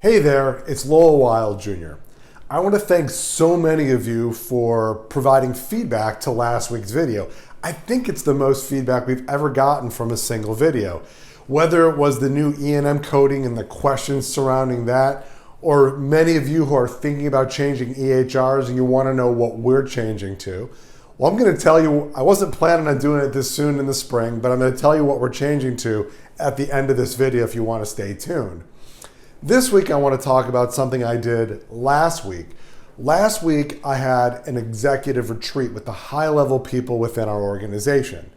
Hey there, it's Lowell Wild Jr. I want to thank so many of you for providing feedback to last week's video. I think it's the most feedback we've ever gotten from a single video. Whether it was the new E&M coding and the questions surrounding that, or many of you who are thinking about changing EHRs and you want to know what we're changing to. Well, I'm going to tell you, I wasn't planning on doing it this soon in the spring, but I'm going to tell you what we're changing to at the end of this video if you want to stay tuned. This week, I want to talk about something I did last week. Last week, I had an executive retreat with the high-level people within our organization.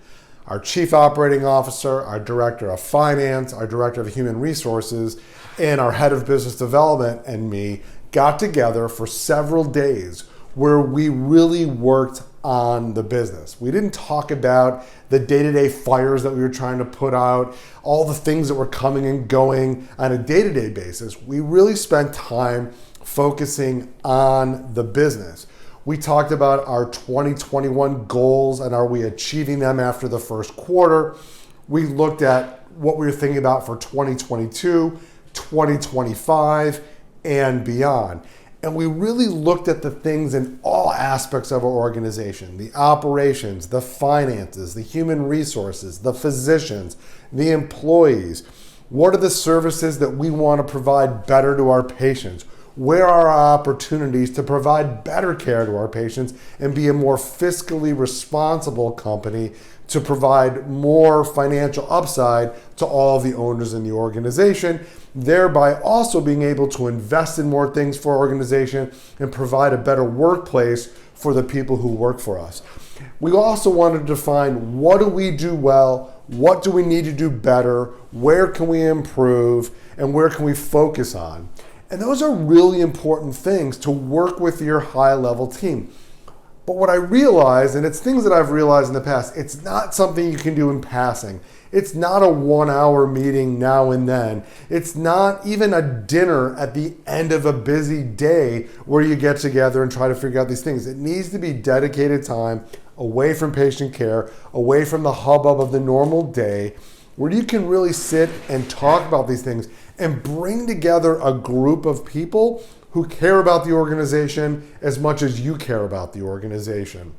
Our Chief Operating Officer, our Director of Finance, our Director of Human Resources, and our Head of Business Development and me got together for several days where we really worked on the business. We didn't talk about the day-to-day fires that we were trying to put out, all the things that were coming and going on a day-to-day basis. We really spent time focusing on the business. We talked about our 2021 goals and are we achieving them after the first quarter. We looked at what we were thinking about for 2022, 2025, and beyond. And we really looked at the things in all aspects of our organization, the operations, the finances, the human resources, the physicians, the employees. What are the services that we want to provide better to our patients? Where are our opportunities to provide better care to our patients and be a more fiscally responsible company to provide more financial upside to all the owners in the organization, thereby also being able to invest in more things for our organization and provide a better workplace for the people who work for us. We also wanted to define what do we do well, what do we need to do better, where can we improve, and where can we focus on. And those are really important things to work with your high-level team. But what I realized, and it's things that I've realized in the past, it's not something you can do in passing. It's not a 1-hour meeting now and then. It's not even a dinner at the end of a busy day where you get together and try to figure out these things. It needs to be dedicated time away from patient care, away from the hubbub of the normal day, where you can really sit and talk about these things and bring together a group of people who care about the organization as much as you care about the organization.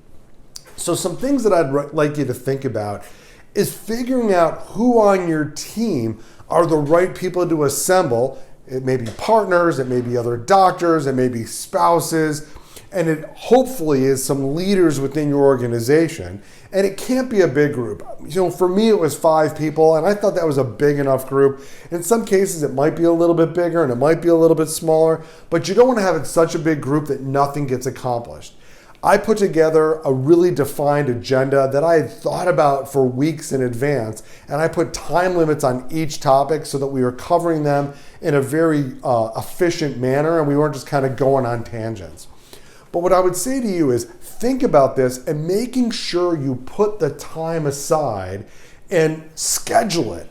So some things that I'd like you to think about is figuring out who on your team are the right people to assemble. It may be partners, it may be other doctors, it may be spouses, and it hopefully is some leaders within your organization. And it can't be a big group. For me, it was 5 people, and I thought that was a big enough group. In some cases, it might be a little bit bigger, and it might be a little bit smaller, but you don't want to have it such a big group that nothing gets accomplished. I put together a really defined agenda that I had thought about for weeks in advance, and I put time limits on each topic so that we were covering them in a very efficient manner, and we weren't just kind of going on tangents. But what I would say to you is think about this and making sure you put the time aside and schedule it.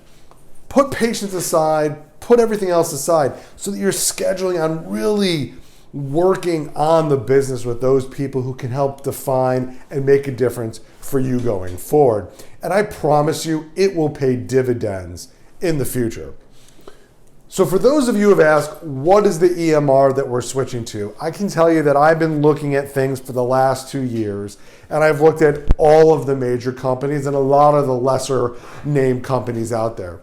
Put patients aside, put everything else aside so that you're scheduling on really working on the business with those people who can help define and make a difference for you going forward. And I promise you, it will pay dividends in the future. So for those of you who have asked, what is the EMR that we're switching to? I can tell you that I've been looking at things for the last 2 years, and I've looked at all of the major companies and a lot of the lesser named companies out there.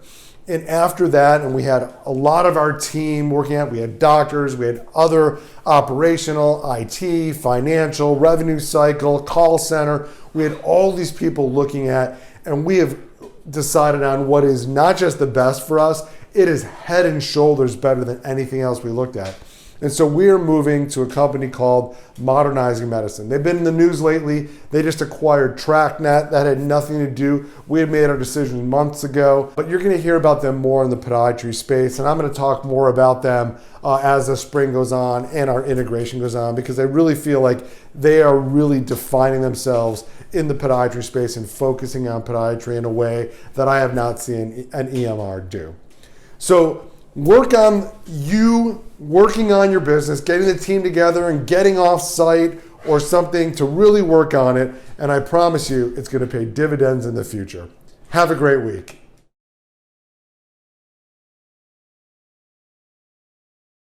And after that, and we had a lot of our team working at, we had doctors, we had other operational, IT, financial, revenue cycle, call center. We had all these people looking at, and we have decided on what is not just the best for us, it is head and shoulders better than anything else we looked at. And so we are moving to a company called Modernizing Medicine. They've been in the news lately. They just acquired TrackNet. That had nothing to do. We had made our decision months ago, but you're going to hear about them more in the podiatry space. And I'm going to talk more about them as the spring goes on and our integration goes on, because I really feel like they are really defining themselves in the podiatry space and focusing on podiatry in a way that I have not seen an EMR do. So work on you working on your business, getting the team together and getting off site or something to really work on it. And I promise you, it's going to pay dividends in the future. Have a great week.